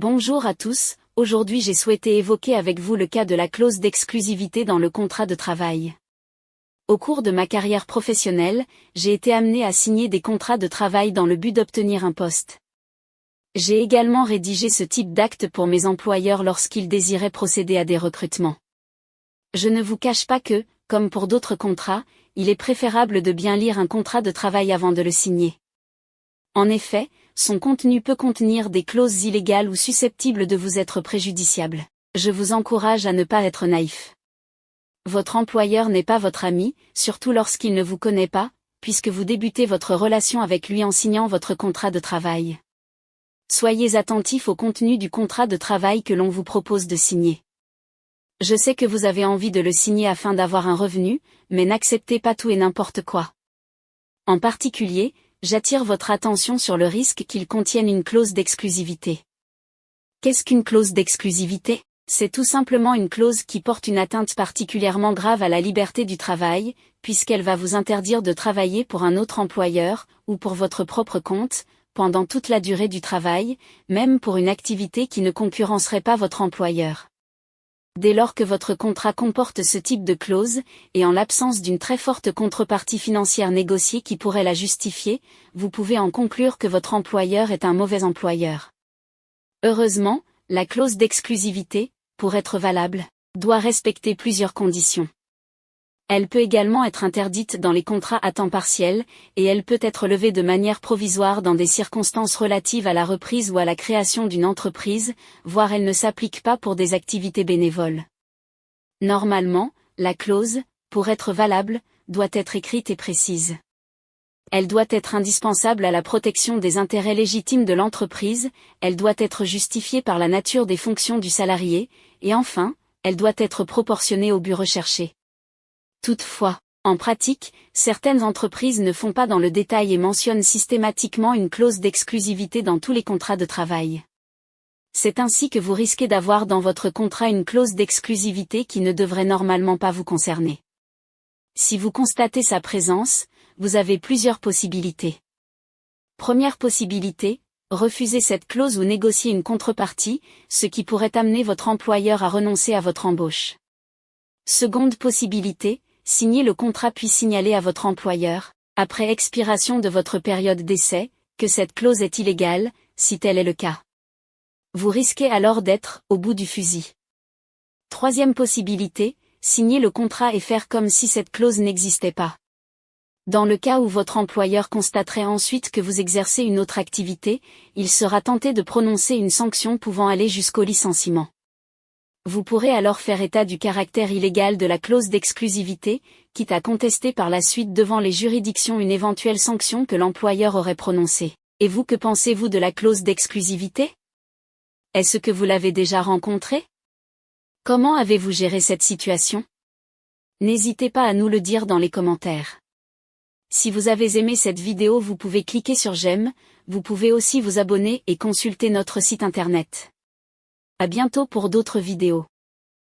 Bonjour à tous, aujourd'hui j'ai souhaité évoquer avec vous le cas de la clause d'exclusivité dans le contrat de travail. Au cours de ma carrière professionnelle, j'ai été amené à signer des contrats de travail dans le but d'obtenir un poste. J'ai également rédigé ce type d'acte pour mes employeurs lorsqu'ils désiraient procéder à des recrutements. Je ne vous cache pas que, comme pour d'autres contrats, il est préférable de bien lire un contrat de travail avant de le signer. En effet, son contenu peut contenir des clauses illégales ou susceptibles de vous être préjudiciables. Je vous encourage à ne pas être naïf. Votre employeur n'est pas votre ami, surtout lorsqu'il ne vous connaît pas, puisque vous débutez votre relation avec lui en signant votre contrat de travail. Soyez attentif au contenu du contrat de travail que l'on vous propose de signer. Je sais que vous avez envie de le signer afin d'avoir un revenu, mais n'acceptez pas tout et n'importe quoi. En particulier, j'attire votre attention sur le risque qu'il contienne une clause d'exclusivité. Qu'est-ce qu'une clause d'exclusivité ? C'est tout simplement une clause qui porte une atteinte particulièrement grave à la liberté du travail, puisqu'elle va vous interdire de travailler pour un autre employeur, ou pour votre propre compte, pendant toute la durée du travail, même pour une activité qui ne concurrencerait pas votre employeur. Dès lors que votre contrat comporte ce type de clause, et en l'absence d'une très forte contrepartie financière négociée qui pourrait la justifier, vous pouvez en conclure que votre employeur est un mauvais employeur. Heureusement, la clause d'exclusivité, pour être valable, doit respecter plusieurs conditions. Elle peut également être interdite dans les contrats à temps partiel, et elle peut être levée de manière provisoire dans des circonstances relatives à la reprise ou à la création d'une entreprise, voire elle ne s'applique pas pour des activités bénévoles. Normalement, la clause, pour être valable, doit être écrite et précise. Elle doit être indispensable à la protection des intérêts légitimes de l'entreprise, elle doit être justifiée par la nature des fonctions du salarié, et enfin, elle doit être proportionnée au but recherché. Toutefois, en pratique, certaines entreprises ne font pas dans le détail et mentionnent systématiquement une clause d'exclusivité dans tous les contrats de travail. C'est ainsi que vous risquez d'avoir dans votre contrat une clause d'exclusivité qui ne devrait normalement pas vous concerner. Si vous constatez sa présence, vous avez plusieurs possibilités. Première possibilité, refuser cette clause ou négocier une contrepartie, ce qui pourrait amener votre employeur à renoncer à votre embauche. Seconde possibilité, signer le contrat puis signaler à votre employeur, après expiration de votre période d'essai, que cette clause est illégale, si tel est le cas. Vous risquez alors d'être au bout du fusil. Troisième possibilité, signer le contrat et faire comme si cette clause n'existait pas. Dans le cas où votre employeur constaterait ensuite que vous exercez une autre activité, il sera tenté de prononcer une sanction pouvant aller jusqu'au licenciement. Vous pourrez alors faire état du caractère illégal de la clause d'exclusivité, quitte à contester par la suite devant les juridictions une éventuelle sanction que l'employeur aurait prononcée. Et vous, que pensez-vous de la clause d'exclusivité ? Est-ce que vous l'avez déjà rencontrée ? Comment avez-vous géré cette situation ? N'hésitez pas à nous le dire dans les commentaires. Si vous avez aimé cette vidéo, vous pouvez cliquer sur j'aime, vous pouvez aussi vous abonner et consulter notre site internet. À bientôt pour d'autres vidéos.